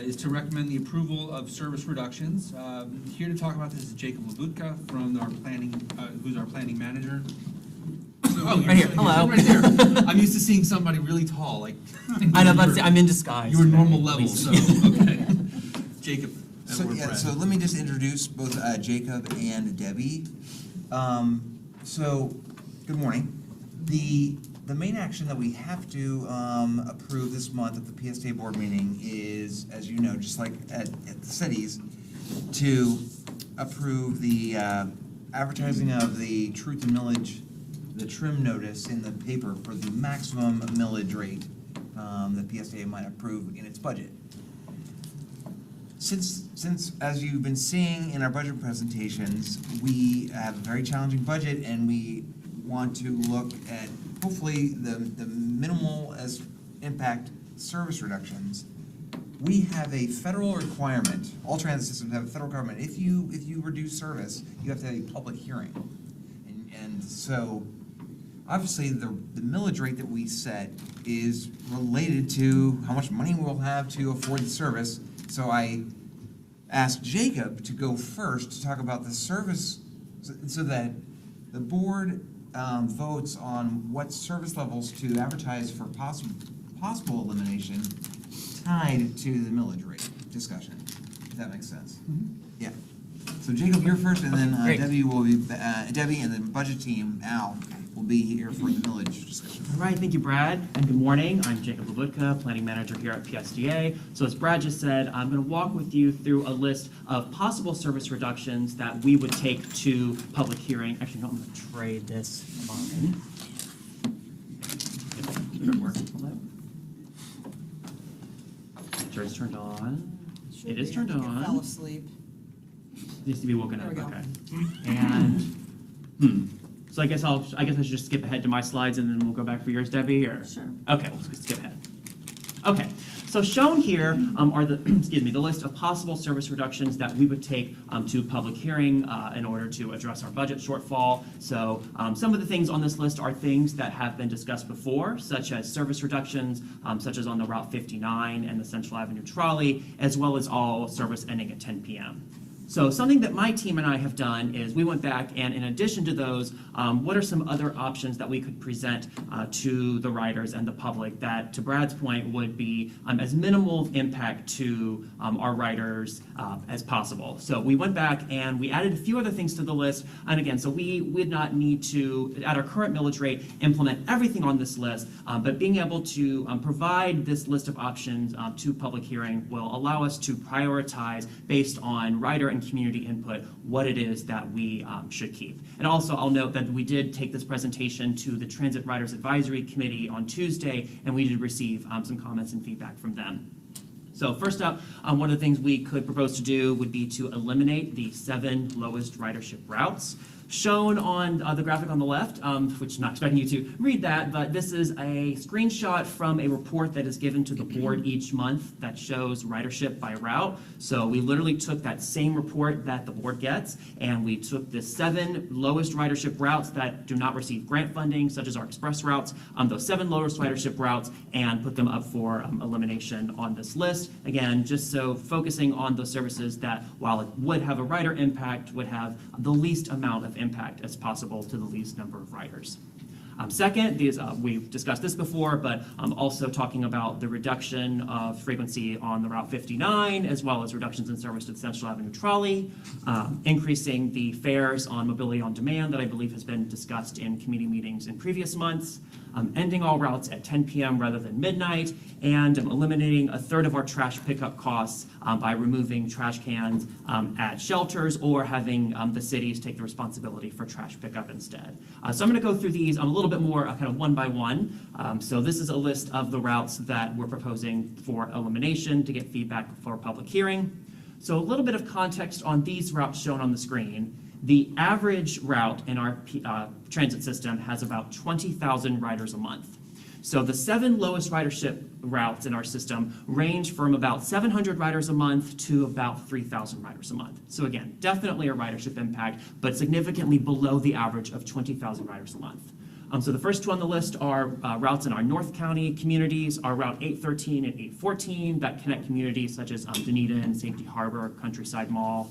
is to recommend the approval of service reductions. Here to talk about this is Jacob Labutka from our planning, who's our planning manager. Oh, right here. Hello. Right there. I'm used to seeing somebody really tall, like. I know, but I'm in disguise. You were today, normal at level, least. so, okay. Jacob. So, so let me just introduce both Jacob and Debbie. So, good morning. The main action that we have to approve this month at the PSTA board meeting is, as you know, just like at the cities, to approve the advertising of the truth and millage, the trim notice in the paper for the maximum millage rate that PSTA might approve in its budget. Since, as you've been seeing in our budget presentations, we have a very challenging budget, and we want to look at hopefully the minimal as impact service reductions. We have a federal requirement. All transit systems have a federal requirement. If you reduce service, you have to have a public hearing, and so obviously the millage rate that we set is related to how much money we'll have to afford the service. So I asked Jacob to go first to talk about the service, so that the board votes on what service levels to advertise for possible elimination tied to the millage rate discussion, if that makes sense. Mm-hmm. Yeah. So Jacob, you're first, and then Great. Debbie will be Debbie, and then budget team Al will be here for the millage discussion. All right, thank you, Brad, and good morning. I'm Jacob Labutka, planning manager here at PSDA. So as Brad just said, I'm going to walk with you through a list of possible service reductions that we would take to public hearing. Actually, no, I'm going to trade this on. Sure, it's turned on. It is turned on. Fell asleep. Needs to be woken There up. we go. Okay. And so I guess I should just skip ahead to my slides and then we'll go back for yours, Debbie. Or Sure. Okay, we'll just skip ahead. Okay. So shown here are the the list of possible service reductions that we would take to public hearing in order to address our budget shortfall. So some of the things on this list are things that have been discussed before, such as service reductions, such as on the Route 59 and the Central Avenue trolley, as well as all service ending at 10 p.m. So something that my team and I have done is we went back and in addition to those, what are some other options that we could present to the riders and the public that, to Brad's point, would be as minimal impact to our riders as possible. So we went back and we added a few other things to the list. And again, so we would not need to, at our current millage rate, implement everything on this list, but being able to provide this list of options to public hearing will allow us to prioritize based on rider and community input what it is that we should keep. And also I'll note that we did take this presentation to the Transit Riders Advisory Committee on Tuesday, and we did receive some comments and feedback from them. So first up, one of the things we could propose to do would be to eliminate the 7 lowest ridership routes. Shown on the graphic on the left, which I'm not expecting you to read that, but this is a screenshot from a report that is given to the board each month that shows ridership by route. So we literally took that same report that the board gets, and we took the 7 lowest ridership routes that do not receive grant funding, such as our express routes, those 7 lowest ridership routes, and put them up for elimination on this list. Again, just so focusing on those services that, while it would have a rider impact, would have the least amount of impact as possible to the least number of riders. Second, we've discussed this before, but also talking about the reduction of frequency on the Route 59, as well as reductions in service to the Central Avenue trolley, increasing the fares on Mobility on Demand that I believe has been discussed in committee meetings in previous months, ending all routes at 10 p.m. rather than midnight, and eliminating a third of our trash pickup costs by removing trash cans at shelters or having the cities take the responsibility for trash pickup instead. So I'm going to go through these a little bit more kind of one by one. So this is a list of the routes that we're proposing for elimination to get feedback for public hearing. So a little bit of context on these routes shown on the screen. The average route in our transit system has about 20,000 riders a month. So the 7 lowest ridership routes in our system range from about 700 riders a month to about 3,000 riders a month. So again, definitely a ridership impact, but significantly below the average of 20,000 riders a month. So the first two on the list are routes in our North County communities, are Route 813 and 814 that connect communities such as Dunedin, Safety Harbor, Countryside Mall.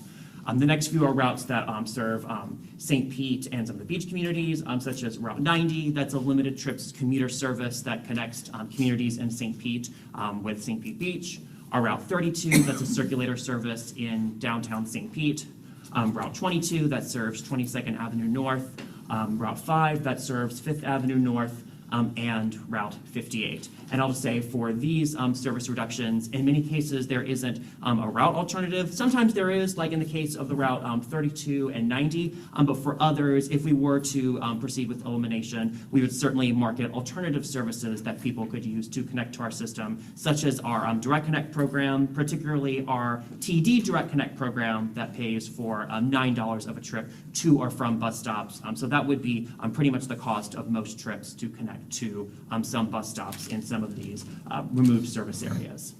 The next few are routes that serve St. Pete and some of the beach communities, such as Route 90, that's a limited trips commuter service that connects communities in St. Pete with St. Pete Beach. Our Route 32, that's a circulator service in downtown St. Pete. Route 22, that serves 22nd Avenue North. Route 5, that serves 5th Avenue North. And Route 58. And I'll just say for these service reductions, in many cases, there isn't a route alternative. Sometimes there is, like in the case of the Route 32 and 90, but for others, if we were to proceed with elimination, we would certainly market alternative services that people could use to connect to our system, such as our Direct Connect program, particularly our TD Direct Connect program that pays for $9 of a trip to or from bus stops. So that would be pretty much the cost of most trips to connect to some bus stops in some of these removed service areas.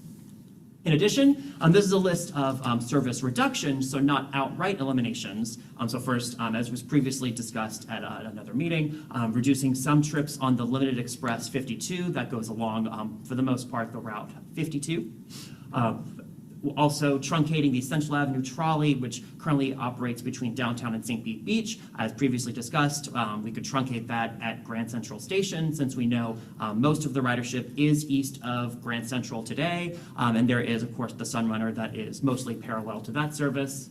In addition, this is a list of service reductions, so not outright eliminations. So first, as was previously discussed at another meeting, reducing some trips on the Limited Express 52 that goes along, for the most part, the Route 52. Also truncating the Central Avenue trolley, which currently operates between downtown and St. Pete Beach. As previously discussed, we could truncate that at Grand Central Station, since we know most of the ridership is east of Grand Central today. And there is, of course, the Sunrunner that is mostly parallel to that service.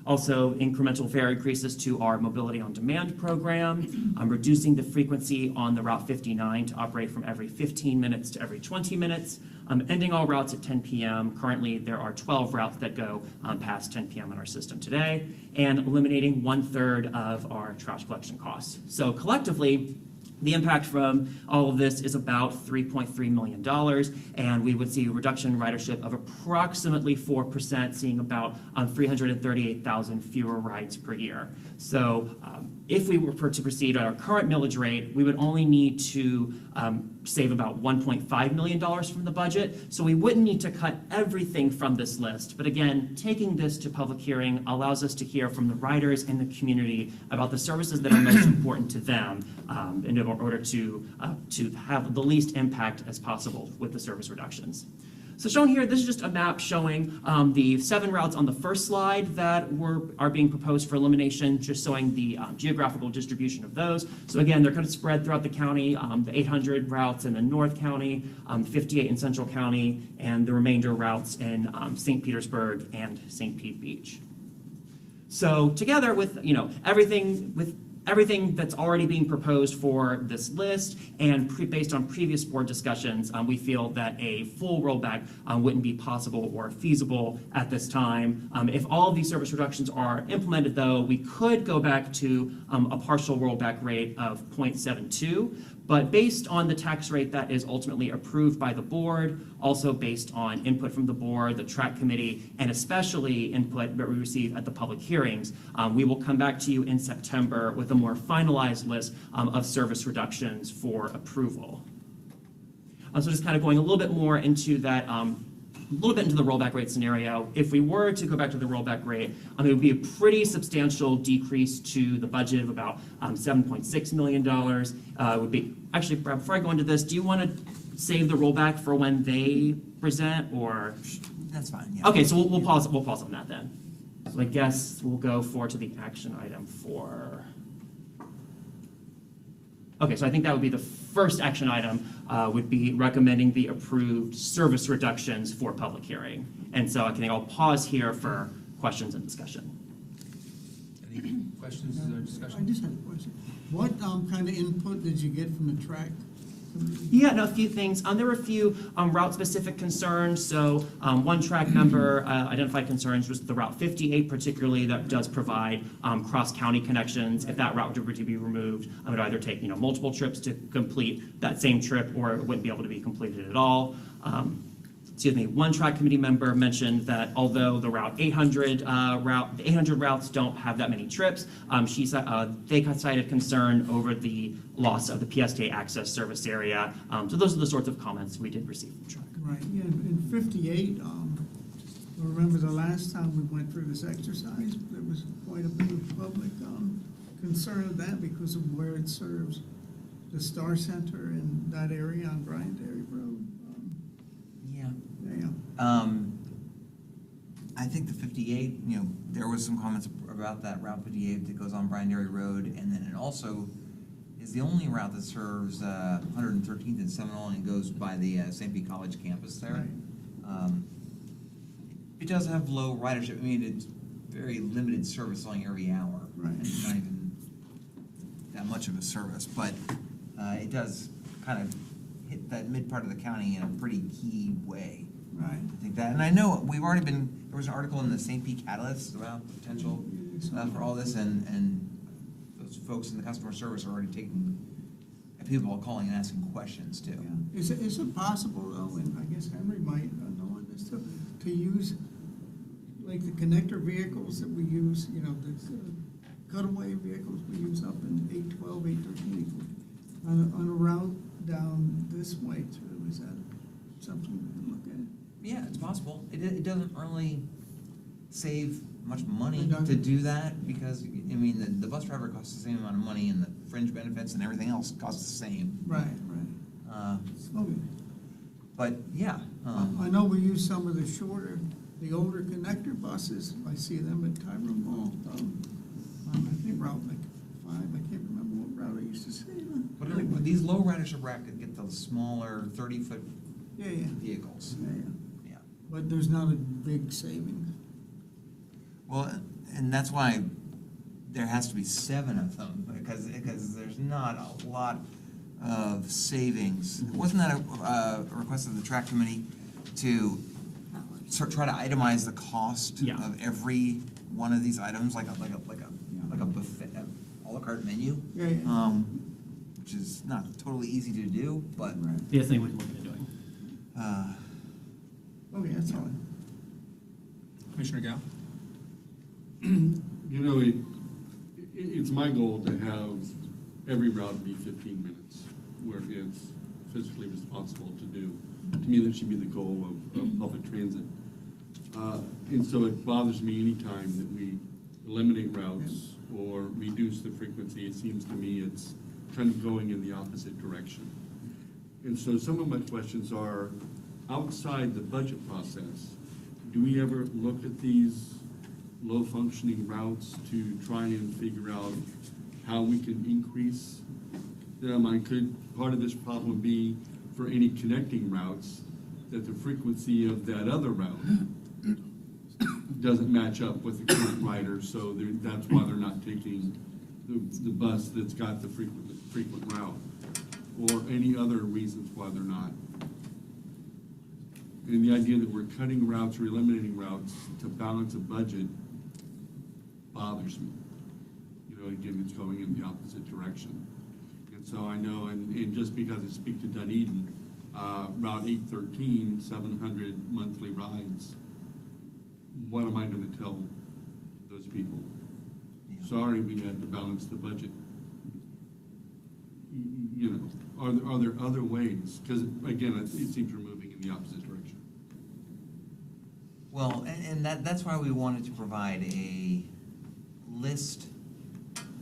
Also, incremental fare increases to our Mobility on Demand program, reducing the frequency on the Route 59 to operate from every 15 minutes to every 20 minutes, ending all routes at 10 p.m. Currently, there are 12 routes that go past 10 p.m. in our system today, and eliminating 1/3 of our trash collection costs. So collectively, the impact from all of this is about $3.3 million, and we would see a reduction in ridership of approximately 4%, seeing about 338,000 fewer rides per year. So if we were to proceed at our current millage rate, we would only need to save about $1.5 million from the budget, so we wouldn't need to cut everything from this list. But again, taking this to public hearing allows us to hear from the riders in the community about the services that are most important to them, in order to have the least impact as possible with the service reductions. So shown here, this is just a map showing the 7 routes on the first slide that are being proposed for elimination, just showing the geographical distribution of those. So again, they're kind of spread throughout the county, the 800 routes in the North County, 58 in Central County, and the remainder routes in St. Petersburg and St. Pete Beach. So together with everything that's already being proposed for this list, and based on previous board discussions, we feel that a full rollback wouldn't be possible or feasible at this time. If all of these service reductions are implemented, though, we could go back to a partial rollback rate of 0.72, but based on the tax rate that is ultimately approved by the board, also based on input from the board, the track committee, and especially input that we receive at the public hearings, we will come back to you in September with a more finalized list of service reductions for approval. So just kind of going a little bit more into that, a little bit into the rollback rate scenario. If we were to go back to the rollback rate, it would be a pretty substantial decrease to the budget of about $7.6 million. It would be, actually, before I go into this, do you want to save the rollback for when they present, or? That's fine, yeah. Okay, so we'll pause on that then. So I guess we'll go to the action item for. Okay, so I think that would be the first action item, would be recommending the approved service reductions for public hearing. And so I think I'll pause here for questions and discussion. Any questions or I discussion? just had a question. What kind of input did you get from the track committee? Yeah, no, a few things. There were a few route-specific concerns. So one track member identified concerns was the Route 58 particularly, that does provide cross-county connections. If that route were to be removed, I would either take multiple trips to complete that same trip, or it wouldn't be able to be completed at all. One track committee member mentioned that although the Route 800 routes don't have that many trips, they cited concern over the loss of the PSTA access service area. So those are the sorts of comments we did receive from track. Right, yeah, in 58, I remember the last time we went through this exercise, there was quite a bit of public concerned with that because of where it serves the Star Center in that area on Bryant Dairy Road. Yeah. Yeah, I think the 58, there was some comments about that Route 58 that goes on Bryan Dairy Road, and then it also is the only route that serves 113th and Seminole and goes by the St. Pete College campus there. It does have low ridership. I mean, it's very limited service only every hour. Right. It's not even that much of a service, but it does kind of hit that mid part of the county in a pretty key way. right. I think that, and I know there was an article in the St. Pete Catalyst about the potential for all this, and those folks in the customer service are already taking, and people are calling and asking questions too. Yeah. Is it possible though, and I guess Henry might know this too, to use like the connector vehicles that we use, the cutaway vehicles we use up in 812, 813, on a route down this way through? Is that something we can look at? Yeah, it's possible. It doesn't really save much money It doesn't. to do that, because, I mean, the bus driver costs the same amount of money, and the fringe benefits and everything else costs the same. Right. Okay. But, yeah. I know we use some of the older connector buses. I see them at Tyrone Mall. I think Route like 5. I can't remember what route I used to say. But these low ridership rack get the smaller 30-foot Yeah. vehicles. Yeah. But there's not a big savings. Well, and that's why there has to be 7 of them, because there's not a lot of savings. Wasn't that a request of the track committee to try to itemize the cost Yeah. of every one of these items, like a buffet, a la carte menu? Yeah. Which is not totally easy to do, but Right. Be a thing we can look into doing. Okay, that's all. Commissioner Gao? It's my goal to have every route be 15 minutes, where it's physically responsible to do. To me, that should be the goal of public transit. And so it bothers me anytime that we eliminate routes or reduce the frequency. It seems to me it's kind of going in the opposite direction. And so some of my questions are, outside the budget process, do we ever look at these low-functioning routes to try and figure out how we can increase them? Could part of this problem be for any connecting routes that the frequency of that other route doesn't match up with the current rider, so that's why they're not taking the bus that's got the frequent route, or any other reasons why they're not? And the idea that we're cutting routes or eliminating routes to balance a budget bothers me. Again, it's going in the opposite direction. And so I know, and just because I speak to Dunedin, Route 813, 700 monthly rides, what am I going to tell those people? Sorry, we had to balance the budget. Are there other ways? Because again, it seems we're moving in the opposite direction. well, and that's why we wanted to provide a list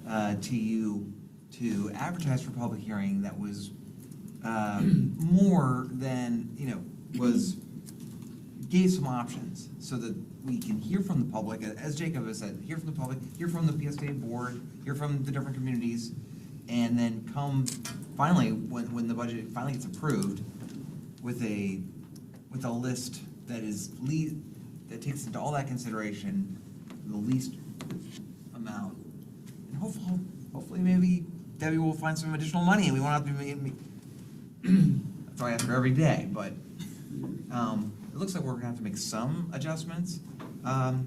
to you to advertise for public hearing that was more than, gave some options so that we can hear from the public, as Jacob has said, hear from the public, hear from the PSTA board, hear from the different communities, and then come finally, when the budget finally gets approved, with a list that that takes into all that consideration, the least amount. And hopefully maybe Debbie will find some additional money and we won't have to be, that's all I ask for every day, but it looks like we're gonna have to make some adjustments. Of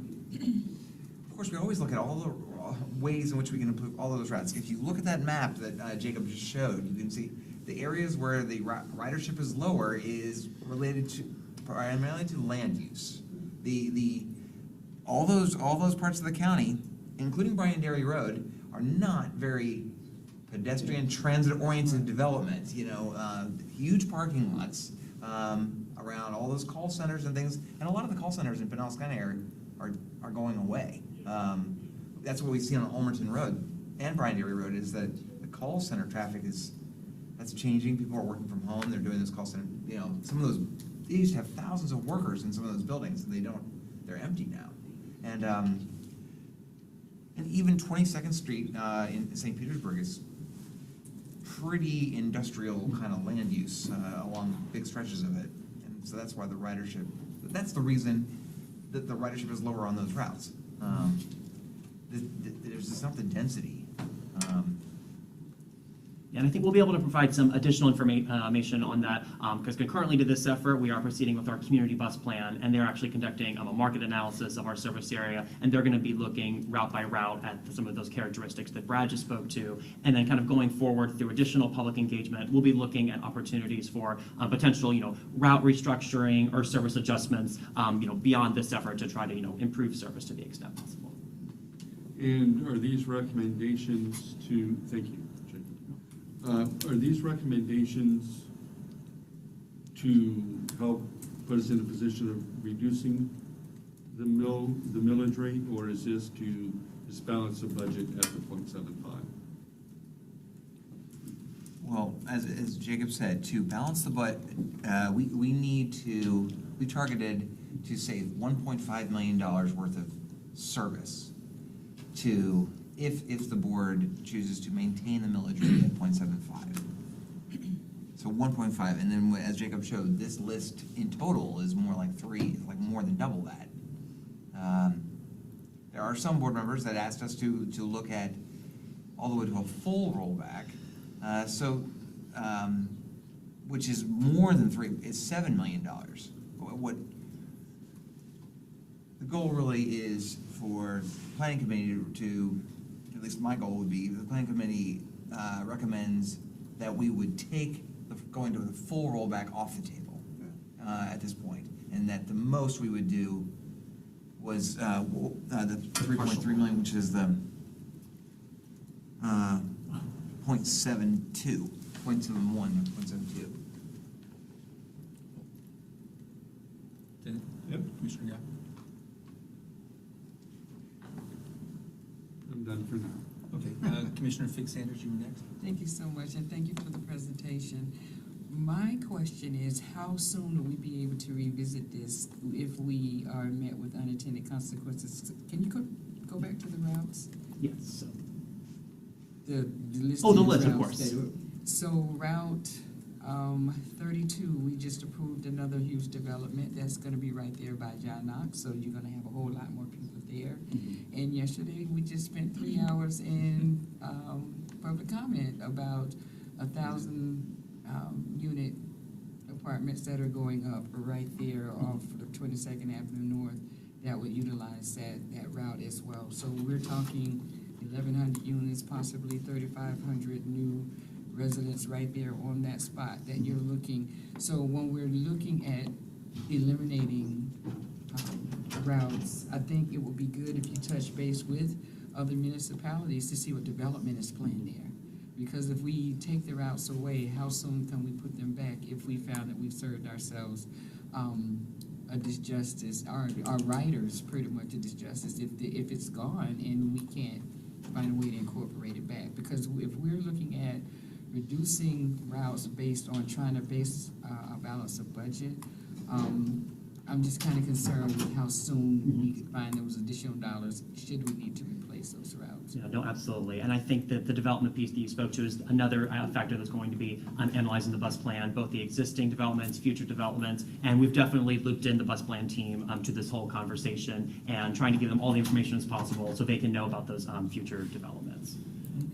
course, we always look at all the ways in which we can improve all of those routes. If you look at that map that Jacob just showed, you can see the areas where the ridership is lower is related to primarily to land use. All those parts of the county, including Bryan Dairy Road, are not very pedestrian transit-oriented development. Huge parking lots around all those call centers and things, and a lot of the call centers in Pinellas County are going away. That's what we see on Ulmerton Road. and Bryant Dairy Road is that the call center traffic that's changing. People are working from home, they're doing this call center, you know, some of those, they used to have thousands of workers in some of those buildings, and they're empty now. And even 22nd Street in St. Petersburg is pretty industrial kind of land use along big stretches of it. And so that's why that's the reason that the ridership is lower on those routes. There's just not the density. And I think we'll be able to provide some additional information on that, because concurrently to this effort, we are proceeding with our community bus plan, and they're actually conducting a market analysis of our service area, and they're going to be looking route by route at some of those characteristics that Brad just spoke to, and then kind of going forward through additional public engagement, we'll be looking at opportunities for potential, route restructuring or service adjustments, beyond this effort to try to, improve service to the extent possible. And are these recommendations thank you, Jacob. Are these recommendations to help put us in a position of reducing the millage rate, or is this to just balance the budget at the 0.75? Well, as Jacob said, to balance the budget, we targeted to save $1.5 million worth of service if the board chooses to maintain the millage rate at 0.75. So 1.5, and then as Jacob showed, this list in total is more like more than double that. There are some board members that asked us to look at all the way to a full rollback, which is more than it's $7 million. What the goal really is for the planning committee to, at least my goal would be, the planning committee recommends that we would take going to the full rollback off the table at this point, and that the most we would do was the 3.3 million, which is the 0.72, 0.71, 0.72. Yep. Commissioner Yap. I'm done for now. Okay, Commissioner Fix Sanders, you were next. Thank you so much, and thank you for the presentation. My question is, how soon will we be able to revisit this if we are met with unintended consequences? Can you go back to the routes? Yes. So. The list. Oh, the list, of course. So Route 32, we just approved another huge development that's going to be right there by John Knox, so you're going to have a whole lot more people there. Mm-hmm. And yesterday, we just spent 3 hours in public comment about 1,000 unit apartments that are going up right there off the 22nd Avenue North that would utilize that route as well. So we're talking 1,100 units, possibly 3,500 new residents right there on that spot that you're looking. So when we're looking at eliminating routes, I think it would be good if you touch base with other municipalities to see what development is planned there. Because if we take the routes away, how soon can we put them back if we found that we've served ourselves a disjustice, our riders pretty much a disjustice if it's gone and we can't find a way to incorporate it back? Because if we're looking at reducing routes based on trying to base a balance of budget, I'm just kind of concerned with how soon we could find those additional dollars should we need to replace those routes. Yeah, no, absolutely. And I think that the development piece that you spoke to is another factor that's going to be analyzing the bus plan, both the existing developments, future developments, and we've definitely looped in the bus plan team to this whole conversation and trying to give them all the information as possible so they can know about those future developments.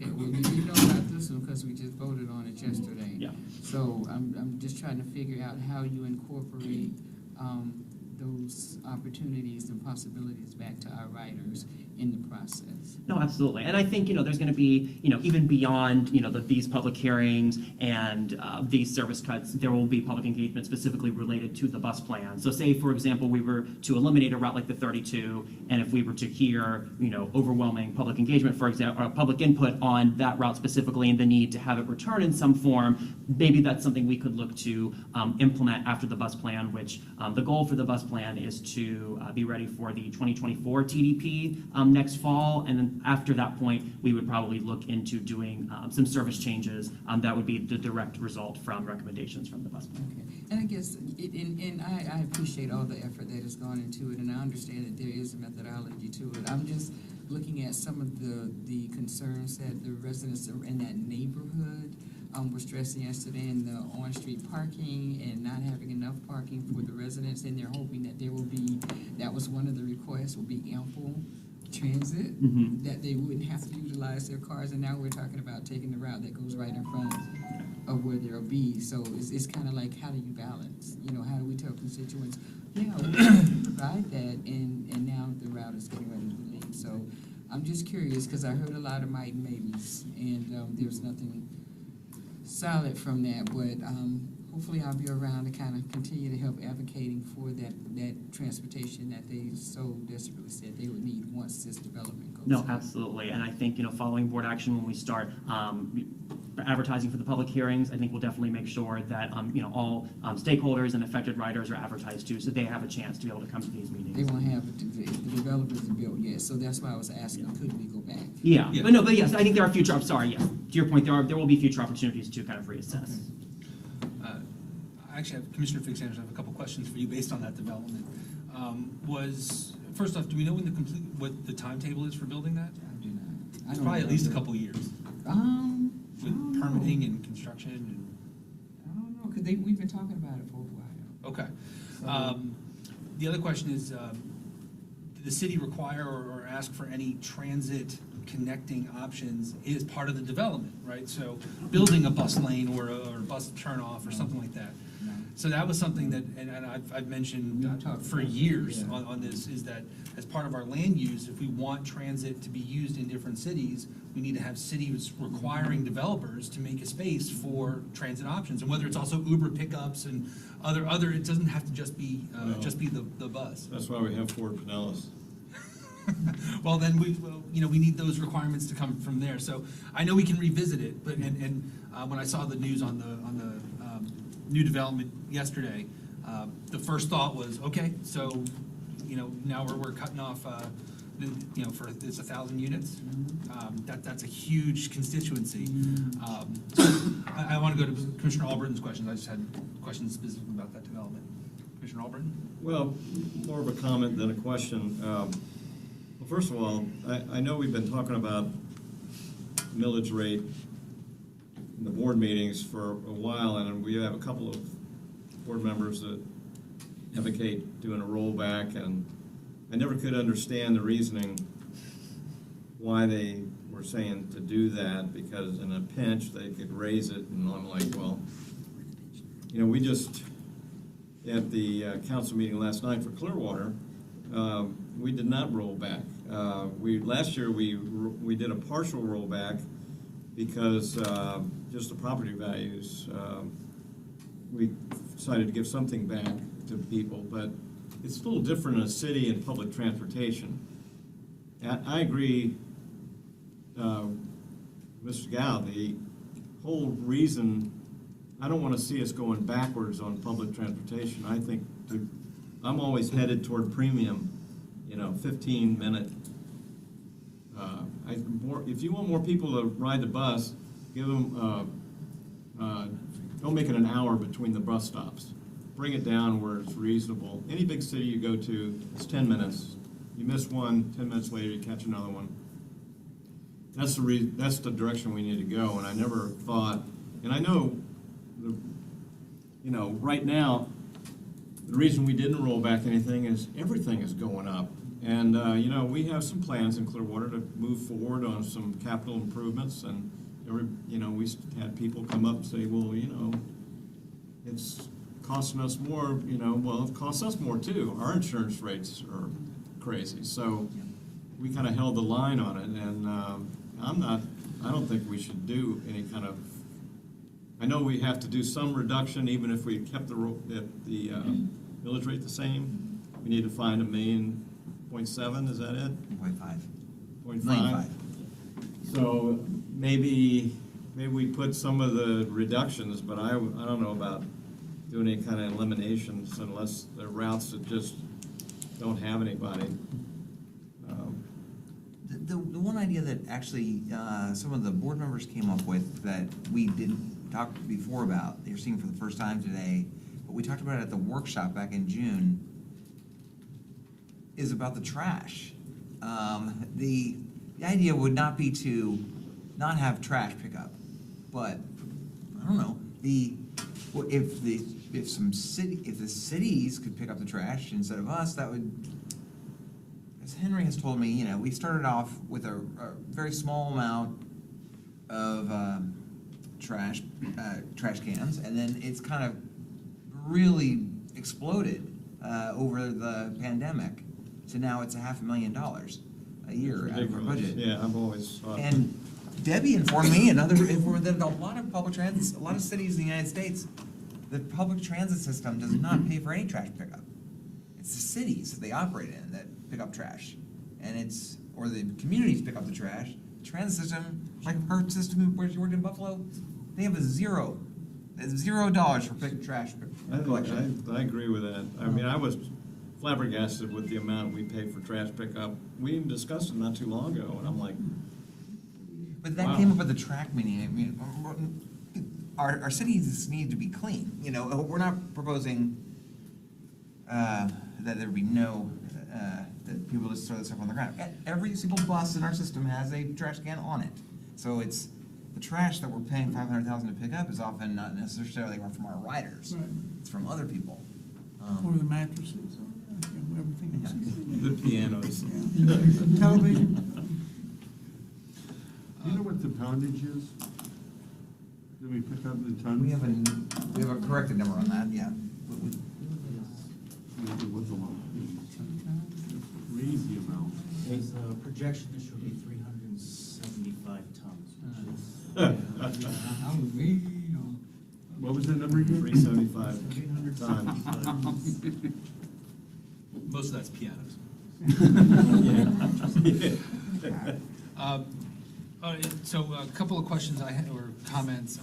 Okay, well, we know about this one because we just voted on it yesterday. Yeah. So I'm just trying to figure out how you incorporate those opportunities and possibilities back to our riders in the process. No, absolutely. And I think, there's going to be, even beyond, these public hearings and these service cuts, there will be public engagement specifically related to the bus plan. So say, for example, we were to eliminate a route like the 32, and if we were to hear, overwhelming public engagement, for example, or public input on that route specifically and the need to have it return in some form, maybe that's something we could look to implement after the bus plan, which the goal for the bus plan plan is to be ready for the 2024 TDP next fall, and then after that point, we would probably look into doing some service changes that would be the direct result from recommendations from the bus plan. Okay. And I guess, I appreciate all the effort that has gone into it, and I understand that there is a methodology to it. I'm just looking at some of the concerns that the residents in that neighborhood were stressing yesterday, in the on-street parking and not having enough parking for the residents, and they're hoping that there will be, that was one of the requests, will be ample transit, Mhm. that they wouldn't have to utilize their cars, and now we're talking about taking the route that goes right in front of where there'll be. So it's kind of like, how do you balance? You know, how do we tell constituents, yeah, we can provide that, and now the route is getting ready to leave. So I'm just curious, because I heard a lot of might and maybes, and there's nothing solid from that, but hopefully I'll be around to kind of continue to help advocating for that transportation that they so desperately said they would need once this development goes. No, absolutely, and I think, following board action, when we start advertising for the public hearings, I think we'll definitely make sure that, all stakeholders and affected riders are advertised too, so they have a chance to be able to come to these They meetings. won't have, the developers are built yet, so that's why I was asking, could we go back? Yeah, Yeah. but yes, I think there are future, I'm sorry, yes, to your point, there will be future opportunities to kind of reassess. I actually have, Commissioner Fix Anderson, I have a couple questions for you based on that development. First off, do we know when what the timetable is for building that? I do not. I It's don't probably at least a know. couple of years I don't with know. permitting and construction I don't know, because we've been talking about it for a while. okay. So- The other question is, did the city require or ask for any transit connecting options as part of the development, right? So building a bus lane or a bus turnoff or something like that. No. So that was something that, and I've mentioned Yeah, I talked for about it, years yeah. on this, is that as part of our land use, if we want transit to be used in different cities, we need to have cities requiring developers to make a space for transit options. And whether it's also Uber pickups and other, it doesn't have to just be the bus. That's why we have Ford Pinellas. Well, then we need those requirements to come from there. So I know we can revisit it, but, when I saw the news on the new development yesterday, the first thought was, okay, so, now we're cutting off, for, it's 1,000 units. That's a huge constituency. So I want to go to Commissioner Albritton's questions. I just had questions specifically about that development. Commissioner Albritton? Well, more of a comment than a question. Well, first of all, I know we've been talking about millage rate in the board meetings for a while, and we have a couple of board members that advocate doing a rollback, and I never could understand the reasoning why they were saying to do that, because in a pinch, they could raise it, and I'm like, well, we just, at the council meeting last night for Clearwater, we did not roll back. Last year, we did a partial rollback because just the property values, we decided to give something back to people, but it's a little different in a city and public transportation. I agree, Mr. Gow, the whole reason, I don't want to see us going backwards on public transportation. I think I'm always headed toward premium, 15-minute. If you want more people to ride the bus, give them, don't make it an hour between the bus stops. Bring it down where it's reasonable. Any big city you go to, it's 10 minutes. You miss one, 10 minutes later, you catch another one. That's the direction we need to go, and I never thought, and I know, right now, the reason we didn't roll back anything is everything is going up. And, we have some plans in Clearwater to move forward on some capital improvements, and we had people come up and say, well, it's costing us more, well, it costs us more too. Our insurance rates are crazy. So we kind of held the line on it, and I don't think we should do any kind of, I know we have to do some reduction, even if we kept the millage rate the same. We need to find $1.7 million, is that it? 0.5. 0.5. So maybe we put some of the reductions, but I don't know about doing any kind of eliminations unless the routes that just don't have anybody. The one idea that actually, some of the board members came up with that we didn't talk before about, you're seeing for the first time today, but we talked about it at the workshop back in June, is about the trash. The idea would not be to not have trash pickup, but, I don't know, if the cities could pick up the trash instead of us, that would, as Henry has told me, you know, we started off with a very small amount of trash cans, and then it's kind of really exploded over the pandemic. So now it's $500,000 a year out of our Ridiculous. budget. Yeah, I've always thought. And Debbie informed me, and informed that a lot of public transit, a lot of cities in the United States, the public transit system does not pay for any trash pickup. It's the cities that they operate in that pick up trash. And or the communities pick up the trash. Transit system, like her system where she worked in Buffalo, they have $0 for picking trash collection. I agree with that. I mean, I was flabbergasted with the amount we pay for trash pickup. We even discussed it not too long ago, and I'm like, But that Wow. came up at the track meeting. I mean, our cities need to be clean. You know, we're not proposing that there be no, that people just throw this stuff on the ground. Every single bus in our system has a trash can on it. So it's, the trash that we're paying $500,000 to pick up is often not necessarily from our riders. Right. It's from other people. Or the mattresses, or everything else. the pianos. Yeah. Television. Do you know what the poundage is? Did we pick up the tons? We have a corrected number on that, yeah. It was a lot. Crazy amount. There's a projection this should be 375 tons. What was that number again? 375 tons. Most of that's pianos. So a couple of questions I had, or comments.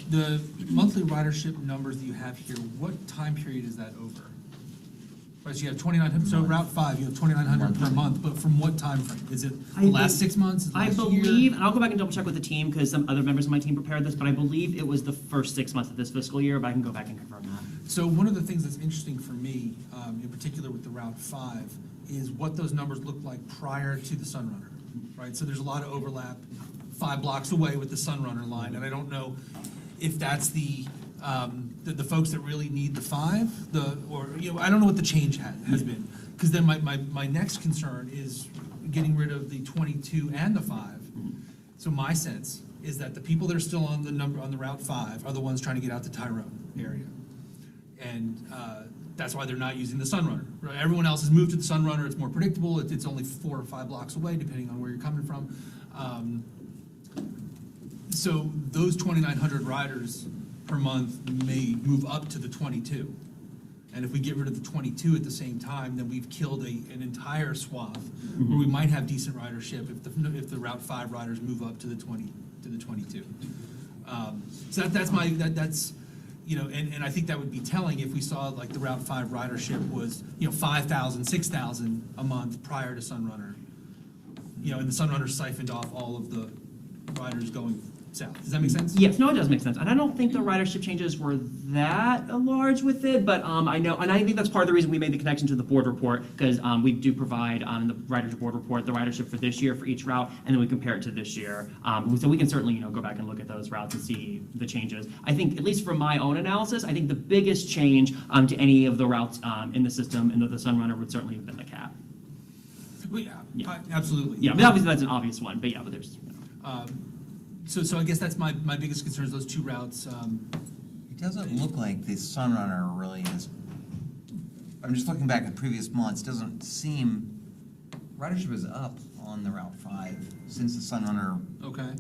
The monthly ridership numbers that you have here, what time period is that over? Right, so you have 2,900, so Route 5, you have 2,900 per month, but from what time frame? Is it the last 6 months? Is it I last year? believe, and I'll go back and double check with the team, because some other members of my team prepared this, but I believe it was the first 6 months of this fiscal year, but I can go back and confirm that. So one of the things that's interesting for me, in particular with the Route 5, is what those numbers look like prior to the Sunrunner, right? So there's a lot of overlap 5 blocks away with the Sunrunner line, and I don't know if that's the folks that really need the 5, or, you know, I don't know what the change has been. Because then my next concern is getting rid of the 22 and the 5. So my sense is that the people that are still on the Route 5 are the ones trying to get out to Tyrone area. And that's why they're not using the Sunrunner. Right? Everyone else has moved to the Sunrunner. It's more predictable. It's only 4 or 5 blocks away, depending on where you're coming from. So those 2,900 riders per month may move up to the 22. And if we get rid of the 22 at the same time, then we've killed an entire swath where we might have decent ridership if the Route 5 riders move up to the 22. So that's you know, and I think that would be telling if we saw like the Route 5 ridership was, you know, 5,000, 6,000 a month prior to Sunrunner. You know, and the Sunrunner siphoned off all of the riders going south. Does that make sense? Yes, no, it does make sense. And I don't think the ridership changes were that large with it, but I know, and I think that's part of the reason we made the connection to the board report, because we do provide on the ridership board report the ridership for this year for each route, and then we compare it to this year. So we can certainly, you know, go back and look at those routes and see the changes. I think, at least from my own analysis, I think the biggest change to any of the routes in the system and the Sunrunner would certainly have been the cap. Well, yeah, Yeah. absolutely. Yeah, but obviously that's an obvious one, but yeah, but there's, you know. So I guess that's my biggest concern is those 2 routes. It doesn't look like the Sunrunner really is, I'm just looking back at previous months, doesn't seem, ridership is up on the Route 5 since the Sunrunner Okay,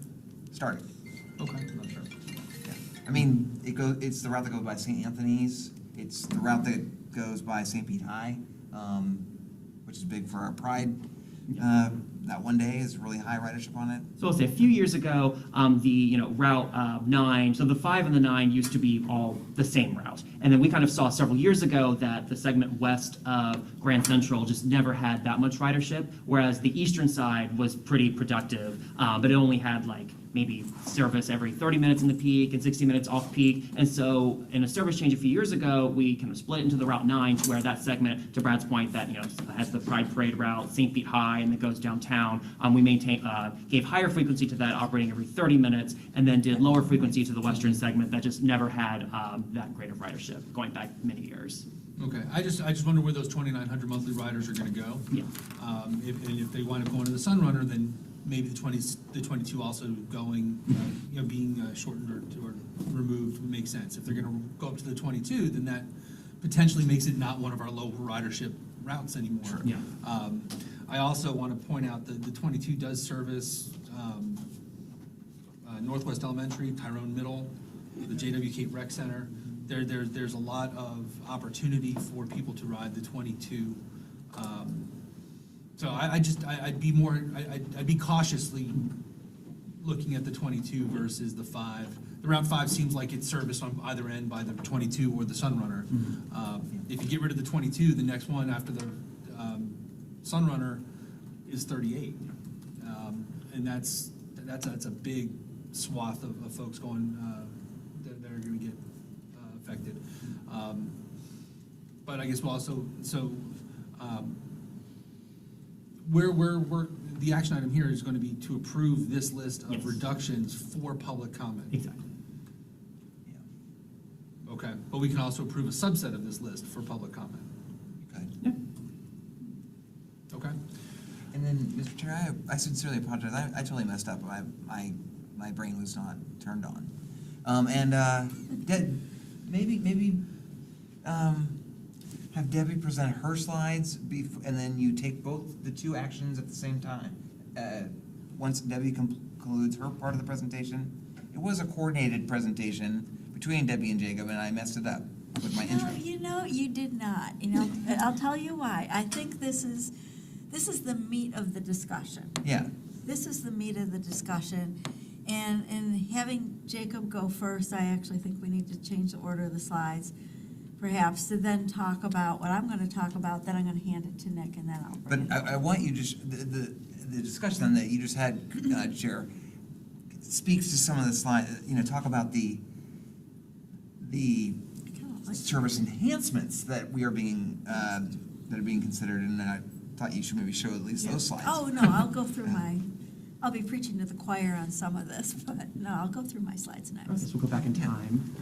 started. okay, I'm not sure. I mean, it's the route that goes by St. Anthony's, it's the route that goes by St. Pete High, which is big for our Pride that one day is really high ridership on it. So I'll say a few years ago, the Route 9, so the 5 and the 9 used to be all the same route. And then we kind of saw several years ago that the segment west of Grand Central just never had that much ridership, whereas the eastern side was pretty productive, but it only had like maybe service every 30 minutes in the peak and 60 minutes off peak. And so in a service change a few years ago, we kind of split into the Route 9 to where that segment, to Brad's point, that has the Pride Parade route, St. Pete High, and that goes downtown. We gave higher frequency to that, operating every 30 minutes, and then did lower frequency to the western segment that just never had that great of ridership going back many years. Okay, I just wonder where those 2,900 monthly riders are gonna go. Yeah. If they wind up going to the Sunrunner, then maybe the 22 also going, being shortened or removed would make sense. If they're gonna go up to the 22, then that potentially makes it not one of our low ridership routes anymore. Yeah. I also want to point out that the 22 does service Northwest Elementary, Tyrone Middle, the JW Cape Rec Center. There's a lot of opportunity for people to ride the 22. So I'd be cautiously looking at the 22 versus the 5. The Route 5 seems like it's serviced on either end by the 22 or the Sunrunner. If you get rid of the 22, the next one after the Sunrunner is 38. And that's a big swath of folks going, that are gonna get affected. But I guess we'll also, the action item here is gonna be to approve this list of Yes. reductions for public comment. Exactly. Okay, but we can also approve a subset of this list for public comment. Good. Yeah. Okay? And then, Mr. Chair, I sincerely apologize. I totally messed up. My brain was not turned on. Maybe have Debbie present her slides and then you take both the two actions at the same time. Once Debbie concludes her part of the presentation. It was a coordinated presentation between Debbie and Jacob, and I messed it up with my intro. No, you did not. I'll tell you why. I think this is the meat of the discussion. Yeah. This is the meat of the discussion. And having Jacob go first, I actually think we need to change the order of the slides, perhaps, to then talk about what I'm going to talk about, then I'm going to hand it to Nick, and then I'll But bring it up. I want you to, the discussion that you just had, Chair, speaks to some of the slide, talk about the I kinda like- service enhancements that we are being, that are being considered, and I thought you should maybe show at least those slides. Oh, no, I'll go through I'll be preaching to the choir on some of this, but no, I'll go through my slides I next. guess we'll go back in time.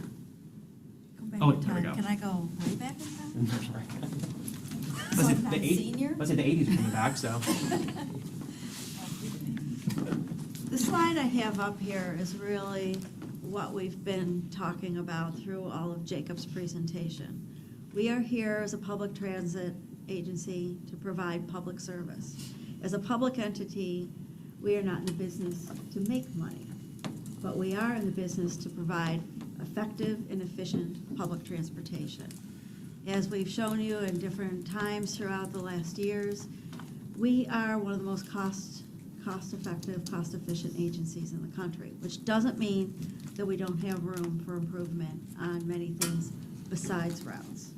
Go back Oh, in there we time. go. Can I go way back in time? Let's So say I'm not a senior? Let's say the 80s are coming back, so. The slide I have up here is really what we've been talking about through all of Jacob's presentation. We are here as a public transit agency to provide public service. As a public entity, we are not in the business to make money, but we are in the business to provide effective and efficient public transportation. As we've shown you in different times throughout the last years, we are one of the most cost-effective, cost-efficient agencies in the country, which doesn't mean that we don't have room for improvement on many things besides routes.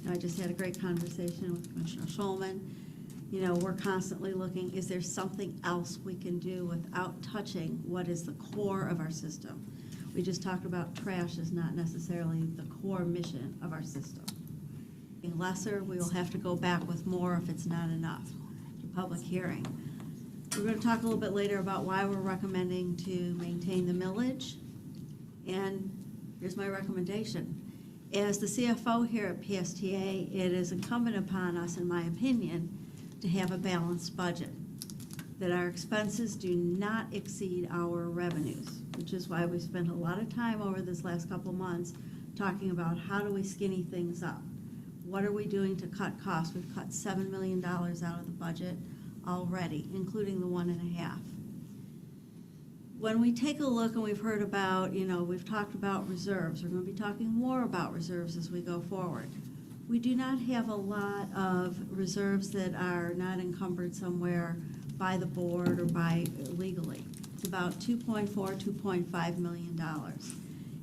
And I just had a great conversation with Commissioner Schulman. We're constantly looking, is there something else we can do without touching what is the core of our system? We just talked about trash is not necessarily the core mission of our system. In lesser, we will have to go back with more if it's not enough. Public hearing. We're going to talk a little bit later about why we're recommending to maintain the millage. And here's my recommendation. As the CFO here at PSTA, it is incumbent upon us, in my opinion, to have a balanced budget, that our expenses do not exceed our revenues, which is why we spent a lot of time over this last couple of months talking about how do we skinny things up. What are we doing to cut costs? We've cut $7 million out of the budget already, including the 1.5. When we take a look, and we've heard about, we've talked about reserves. We're going to be talking more about reserves as we go forward. we do not have a lot of reserves that are not encumbered somewhere by the board or by legally. It's about $2.5 million.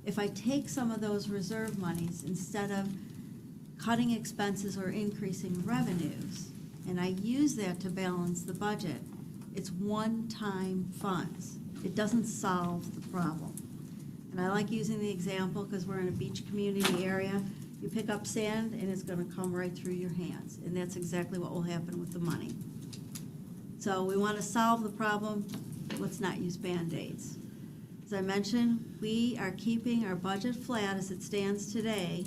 If I take some of those reserve monies, instead of cutting expenses or increasing revenues, and I use that to balance the budget, it's one-time funds. It doesn't solve the problem. And I like using the example because we're in a beach community area. You pick up sand and it's gonna come right through your hands. And that's exactly what will happen with the money. So we wanna solve the problem, let's not use Band-Aids. As I mentioned, we are keeping our budget flat as it stands today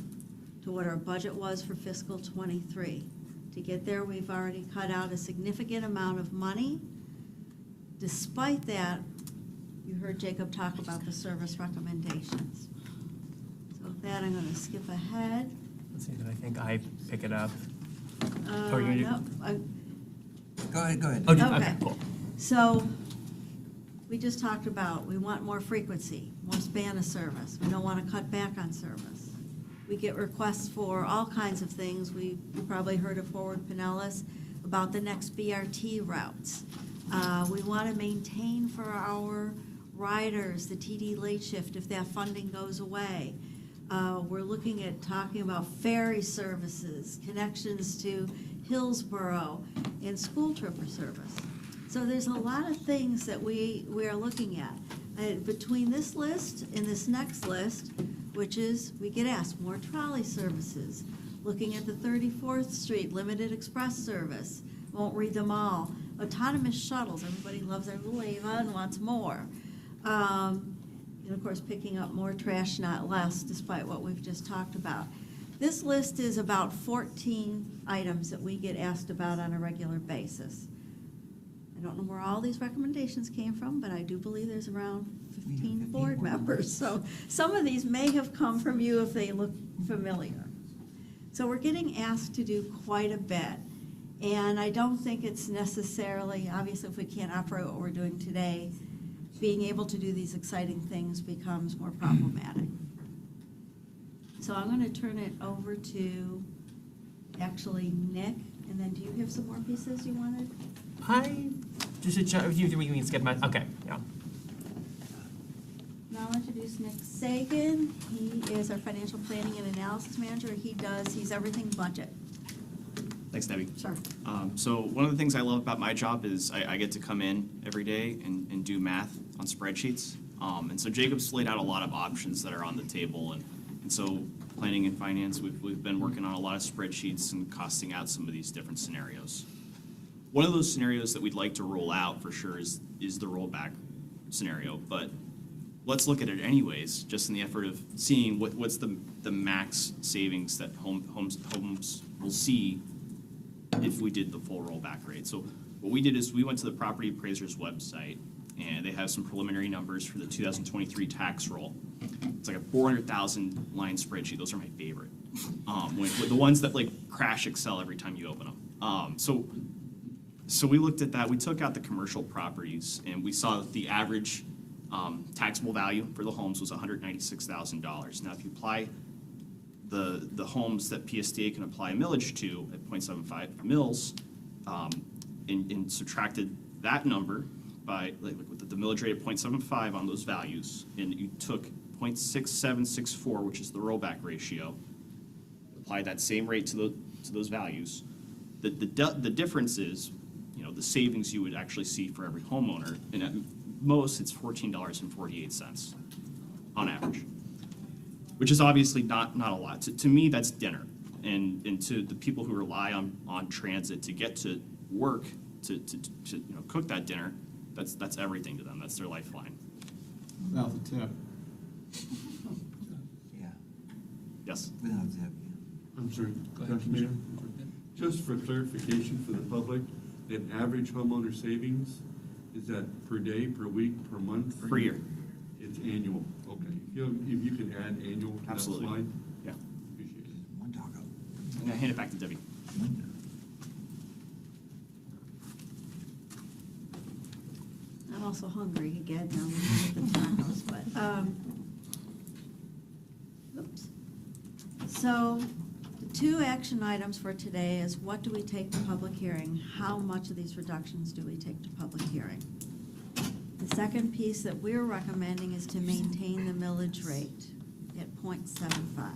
to what our budget was for fiscal '23. To get there, we've already cut out a significant amount of money. Despite that, you heard Jacob talk about the service recommendations. So with that, I'm gonna skip ahead. Let's see, did I think I pick it up? Or you do- No, Go ahead. Oh, Okay. cool. So, we just talked about, we want more frequency, more span of service. We don't want to cut back on service. We get requests for all kinds of things. You probably heard of Forward Pinellas about the next BRT routes. We want to maintain for our riders the TD late shift if that funding goes away. We're looking at talking about ferry services, connections to Hillsborough, and school tripper service. So there's a lot of things that we are looking at. Between this list and this next list, which is, we get asked, more trolley services, looking at the 34th Street Limited Express service, won't read them all. Autonomous shuttles, everybody loves their little Ava and wants more. And of course, picking up more trash, not less, despite what we've just talked about. This list is about 14 items that we get asked about on a regular basis. I don't know where all these recommendations came from, but I do believe there's around 15 board members. So some of these may have come from you if they look familiar. So we're getting asked to do quite a bit. And I don't think it's necessarily, obviously if we can't operate what we're doing today, being able to do these exciting things becomes more problematic. So I'm going to turn it over to actually Nick, and then do you have some more pieces you wanted? I just we can skip my, okay, yeah. Now I'll introduce Nick Sagan. He is our financial planning and analysis manager. He's everything budget. Thanks, Debbie. Sure. So one of the things I love about my job is I get to come in every day and do math on spreadsheets. And so Jacob's laid out a lot of options that are on the table. And so planning and finance, we've been working on a lot of spreadsheets and costing out some of these different scenarios. One of those scenarios that we'd like to roll out for sure is the rollback scenario. But let's look at it anyways, just in the effort of seeing what's the max savings that homes will see if we did the full rollback rate. So what we did is we went to the property appraiser's website, and they have some preliminary numbers for the 2023 tax roll. It's like a 400,000 line spreadsheet. Those are my favorite. With the ones that like crash Excel every time you open them. So we looked at that. We took out the commercial properties, and we saw that the average taxable value for the homes was $196,000. Now, if you apply the homes that PSTA can apply a millage to at 0.75 mils, and subtracted that number by with the millage rate of 0.75 on those values, and you took 0.6764, which is the rollback ratio, applied that same rate to those values. The difference is, the savings you would actually see for every homeowner, and at most it's $14.48 on average, which is obviously not a lot. To me, that's dinner, and to the people who rely on transit to get to work to cook that dinner, that's everything to them. That's their lifeline. Without the tip. Yeah, Yes. without that, I'm sorry, Go ahead, Dr. Mayor. Commissioner. Just for clarification for the public, an average homeowner savings, is that per day, per week, per month? Per year. It's annual, okay. If you could add annual to that Absolutely. slide, Yeah. appreciate it. yeah. One taco. I'm gonna hand it back to Debbie. I'm also hungry again now with the tacos, but, oops. So, two action items for today is what do we take to public hearing? How much of these reductions do we take to public hearing? The second piece that we're recommending is to maintain the millage rate at 0.75. Are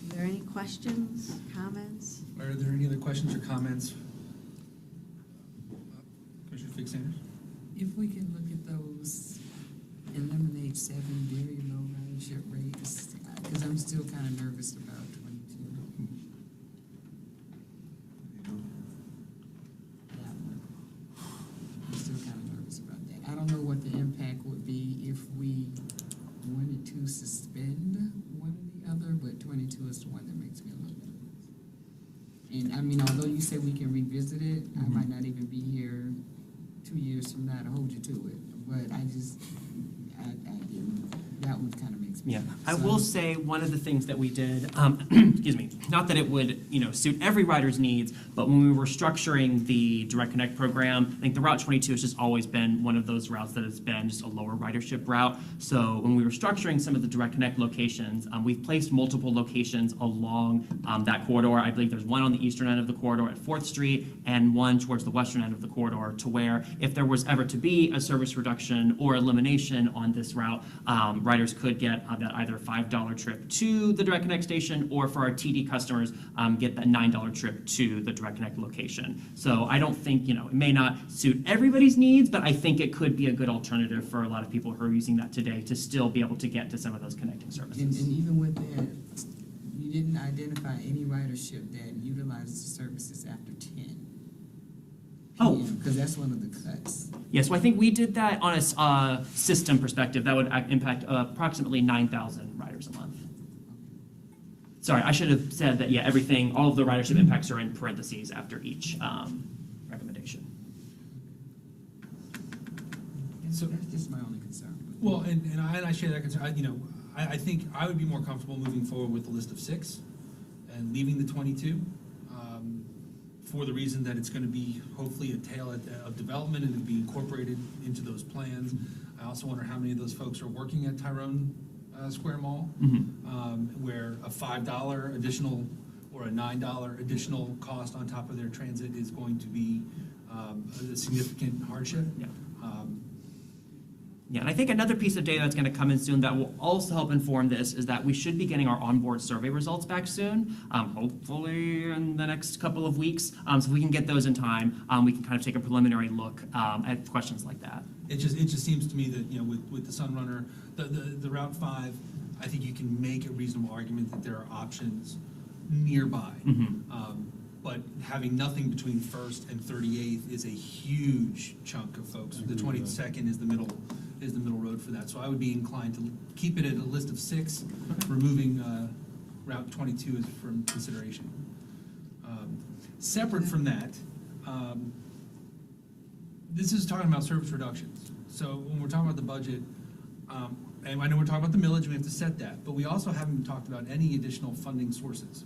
there any questions, comments? Are there any other questions or comments? Commissioner Fix Sanders? If we can look at those, eliminate 7 very low ridership rates, because I'm still kind of nervous about 22. That one. I'm still kind of nervous about that. I don't know what the impact would be if we wanted to suspend one or the other, but 22 is the one that makes me a little nervous. And I mean, although you say we can revisit it, I might not even be here 2 years from now to hold you to it, but I just, I didn't, that one kind of makes me. Yeah, nervous. I So will say one of the things that we did, excuse me, not that it would, suit every rider's needs, but when we were structuring the Direct Connect program, I think the Route 22 has just always been one of those routes that has been just a lower ridership route. So when we were structuring some of the Direct Connect locations, we've placed multiple locations along that corridor. I believe there's one on the eastern end of the corridor at 4th Street and one towards the western end of the corridor, to where if there was ever to be a service reduction or elimination on this route, riders could get that either $5 trip to the Direct Connect station, or for our TD customers, get that $9 trip to the Direct Connect location. So I don't think, it may not suit everybody's needs, but I think it could be a good alternative for a lot of people who are using that today to still be able to get to some of those connecting services. And even with that, you didn't identify any ridership that utilizes the services after 10. Oh. Because that's one of the cuts. Yeah, so I think we did that on a system perspective. That would impact approximately 9,000 riders a month. Sorry, I should have said that, yeah, everything, all of the ridership impacts are in parentheses after each recommendation. So- That's just my only concern. Well, and I share that concern. I think I would be more comfortable moving forward with the list of 6 and leaving the 22, for the reason that it's going to be hopefully a tail of development and it'll be incorporated into those plans. I also wonder how many of those folks are working at Tyrone Square Mall, where a $5 additional or a $9 additional cost on top of their transit is going to be a significant hardship. Yeah. Yeah, and I think another piece of data that's going to come in soon that will also help inform this is that we should be getting our onboard survey results back soon, hopefully in the next couple of weeks. So if we can get those in time, we can kind of take a preliminary look at questions like that. It just seems to me that, with the Sunrunner, the Route 5, I think you can make a reasonable argument that there are options nearby. But having nothing between 1st and 38th is a huge chunk of folks. The 22nd is the middle road for that. So I would be inclined to keep it at a list of 6, removing Route 22 is from consideration. Separate from that, this is talking about service reductions. So when we're talking about the budget, and I know we're talking about the millage, we have to set that, but we also haven't talked about any additional funding sources,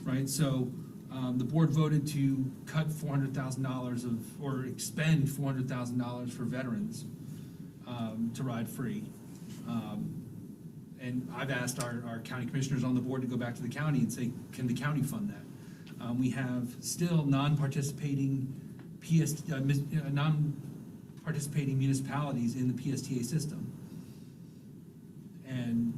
right? So the board voted to cut $400,000 or expend $400,000 for veterans to ride free. And I've asked our county commissioners on the board to go back to the county and say, can the county fund that? We have still non-participating non-participating municipalities in the PSTA system. And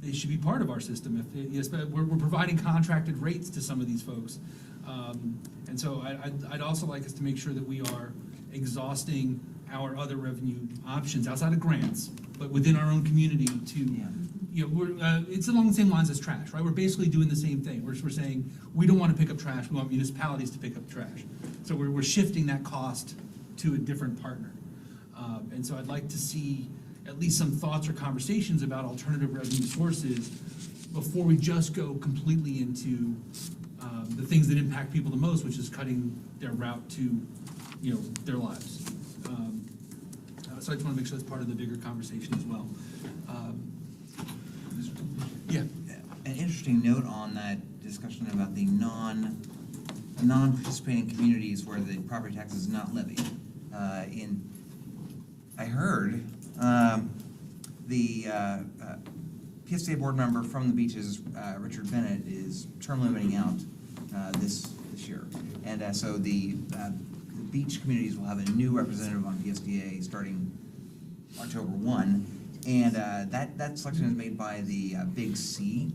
they should be part of our system. Yes, but we're providing contracted rates to some of these folks. And so I'd also like us to make sure that we are exhausting our other revenue options outside of grants, but within our own community to, it's along the same lines as trash, right? We're basically doing the same thing. We're saying, we don't want to pick up trash, we want municipalities to pick up trash. So we're shifting that cost to a different partner. And so I'd like to see at least some thoughts or conversations about alternative revenue sources before we just go completely into the things that impact people the most, which is cutting their route to, their lives. So I just want to make sure that's part of the bigger conversation as well. Yeah. An interesting note on that discussion about the non-participating communities where the property tax is not levied. I heard the PSTA board member from the beaches, Richard Bennett, is term limiting out this year. And so the beach communities will have a new representative on PSDA starting October 1. And that selection is made by the Big C.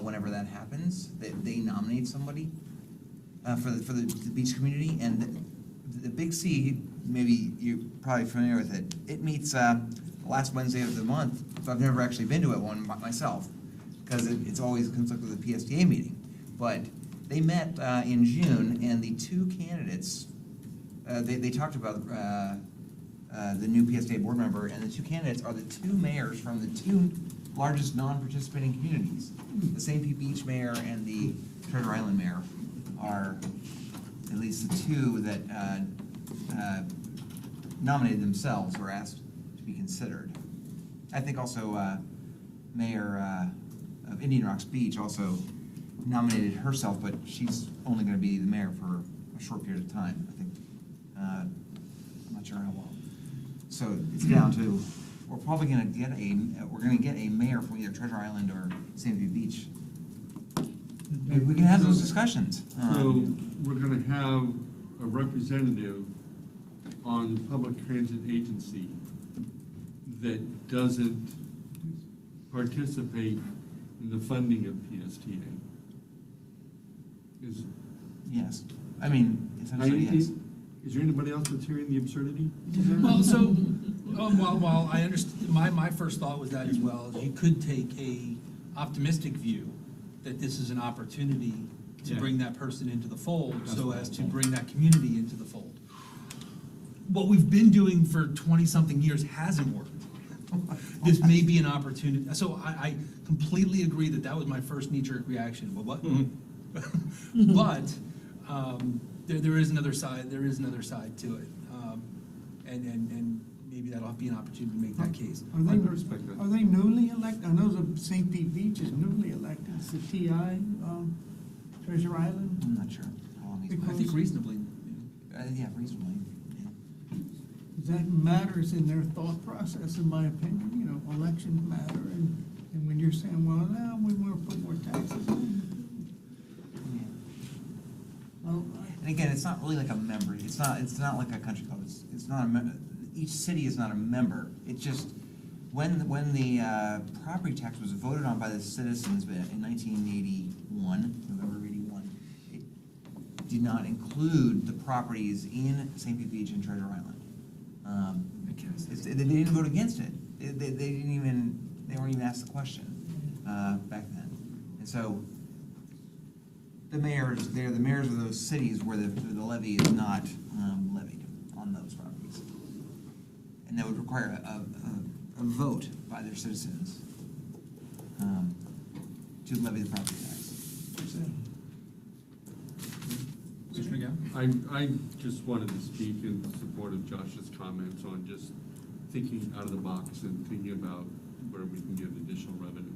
Whenever that happens, they nominate somebody for the beach community. And the Big C, maybe you're probably familiar with it, it meets last Wednesday of the month. So I've never actually been to it one myself, because it's always a conflict with the PSDA meeting. But they met in June, and the two candidates, they talked about the new PSDA board member, and the two candidates are the two mayors from the two largest non-participating communities. The St. Pete Beach mayor and the Treasure Island mayor are at least the two that nominated themselves or asked to be considered. I think also Mayor of Indian Rocks Beach also nominated herself, but she's only going to be the mayor for a short period of time, I think. I'm not sure how long. So it's down to, we're probably going to get a mayor from either Treasure Island or St. Pete Beach. Maybe we can have those discussions. So we're gonna have a representative on Public Transit Agency that doesn't participate in the funding of PSTA. Yes, I mean, essentially, yes. Is there anybody else that's hearing the absurdity? Well, so, while I understand, my first thought was that as well, is you could take a optimistic view that this is an opportunity to Yeah. bring that person into the fold, so as to bring that community into the fold. What we've been doing for 20-something years hasn't worked. This may be an opportunity, so I completely agree that was my first knee-jerk reaction, well, what? But, there is another side, to it. And maybe that'll be an opportunity to make that case. Are they, I respect that. are they newly elected? I know the St. Pete Beach is newly elected. It's the TI, Treasure Island. I'm not sure how long he's I think reasonably. yeah, reasonably. That matters in their thought process, in my opinion. You know, elections matter, and when you're saying, well, no, we want to put more taxes on. Well, And again, it's not really like a member. It's not like a country club. It's not a member. Each city is not a member. It's just when the property tax was voted on by the citizens in 1981, November 81, it did not include the properties in St. Pete Beach and Treasure Island. They didn't vote against it. They weren't even asked the question back then. And so the mayors of those cities where the levy is not levied on those properties. And that would require a vote by their citizens to levy the property tax. Commissioner Gow? I just wanted to speak in support of Josh's comments on just thinking out of the box and thinking about where we can get additional revenue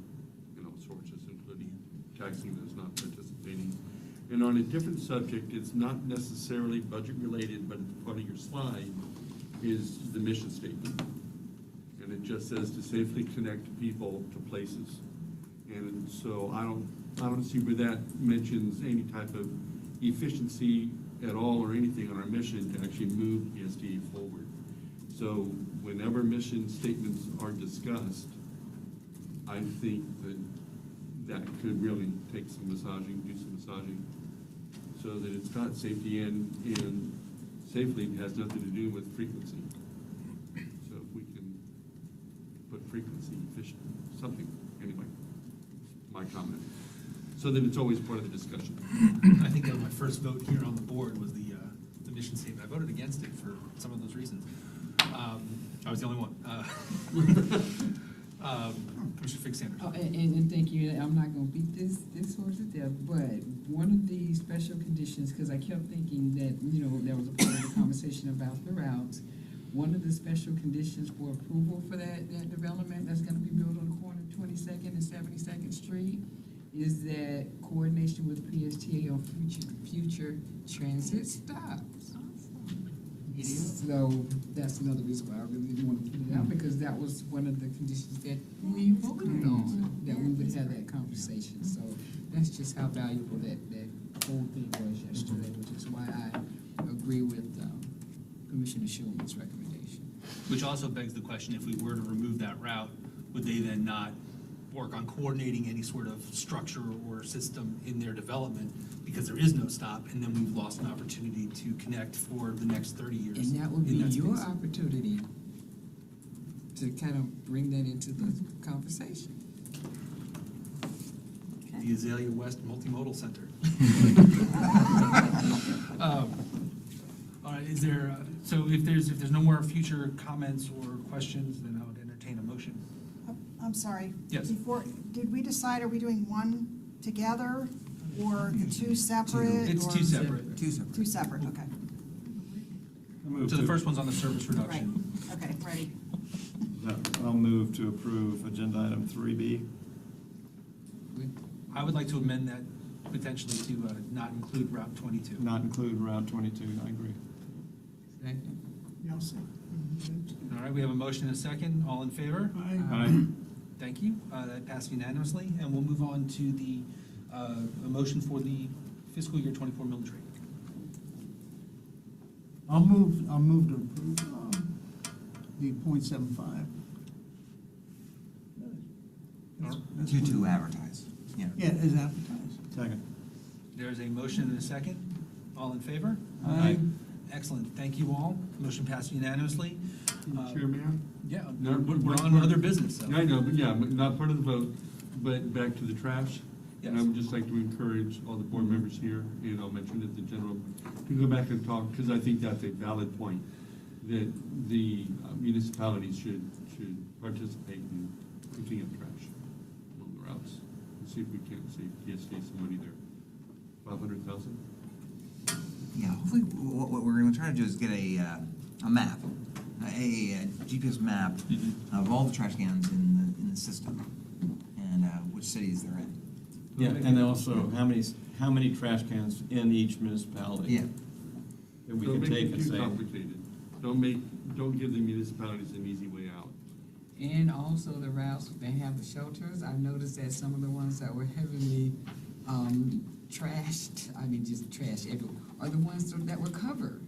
in all sources, including taxing those not participating. And on a different subject, it's not necessarily budget related, but it's part of your slide, is the mission statement. And it just says to safely connect people to places. And so I don't see where that mentions any type of efficiency at all or anything on our mission to actually move PSTA forward. So whenever mission statements are discussed, I think that could really take some massaging, do some massaging, so that it's got safety and safely has nothing to do with frequency. So if we can put frequency, efficient, something, anyway, my comment. So that it's always part of the discussion. I think that was my first vote here on the board was the mission statement. I voted against it for some of those reasons. I was the only one. Commissioner Fix Sanders. Oh, and thank you, I'm not gonna beat this horse to death, but one of the special conditions, because I kept thinking that, you know, there was a part of the conversation about the routes. One of the special conditions for approval for that development that's gonna be built on the corner of 22nd and 72nd Street is that coordination with PSTA on future transit stops. It is. So that's another reason why I really didn't want to put it out, because that was one of the conditions that we voted on, that we would have that conversation. So that's just how valuable that whole thing was yesterday, which is why I agree with Commissioner Schulman's recommendation. Which also begs the question, if we were to remove that route, would they then not work on coordinating any sort of structure or system in their development? Because there is no stop, and then we've lost an opportunity to connect for the next 30 years. And that would be in your space. opportunity to kind of bring that into the conversation. The Azalea West Multimodal Center. All right, is there, so if there's no more future comments or questions, then I would entertain a motion. I'm sorry. Yes. Before, did we decide, are we doing one together or the two separate? It's or- two separate. Two separate. Two separate, okay. So the first one's on the service Right, reduction. okay, ready. I'll move to approve agenda item 3B. I would like to amend that potentially to not include Route 22. Not include Route 22, I agree. Second. Yeah, I'll say. All right, we have a motion and a second. All in favor? Aye. Thank you. That passed unanimously, and we'll move on to the, a motion for the fiscal year 24 millage rate. I'll move to approve, the .75. To advertise, yeah. Yeah, as advertised. Second. There's a motion and a second. All in favor? Aye. Excellent. Thank you all. Motion passed unanimously. Chair, may I? Yeah, No, but we're one on part- other business, so. I know, but yeah, but not part of the vote, but back to the trash. And I Yes. would just like to encourage all the board members here, and I'll mention it to general, to go back and talk, because I think that's a valid point, that the municipalities should participate in picking up trash along the routes. And see if we can't save TSA some money there. 500,000? Yeah, hopefully, what we're gonna try to do is get a map, a GPS map of all the trash cans in the system, and which cities they're in. Yeah, and also how many trash cans in each municipality? Yeah. That we Don't can make take it and too say. complicated. Don't give the municipalities an easy way out. And also the routes that have the shelters, I've noticed that some of the ones that were heavily trashed, I mean, just trash everywhere, are the ones that were covered,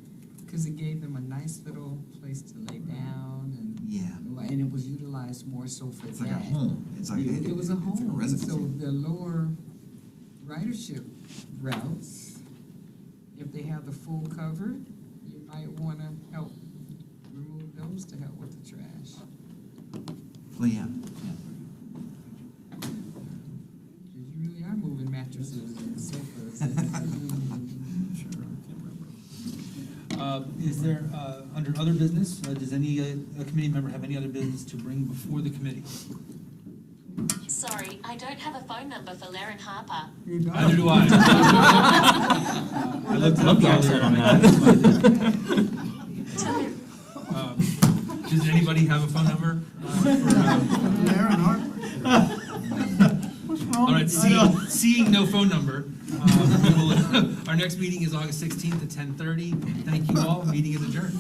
because it gave them a nice little place to lay down, and it was utilized more so for that. It's like a home. It's like It was a it's like home, and residency. so the lower ridership routes, if they have the full cover, you might wanna help remove those to help with the trash. Well, yeah. Because you really are moving mattresses and sofas. Is there, under other business, does any committee member have any other business to bring before the committee? Sorry, I don't have a phone number for Laren Harper. Neither do I. I looked it up earlier. on that. Does anybody have a phone number? Aaron Harper. What's wrong? All right, seeing no phone number, our next meeting is August 16th at 10:30. Thank you all. Meeting is adjourned.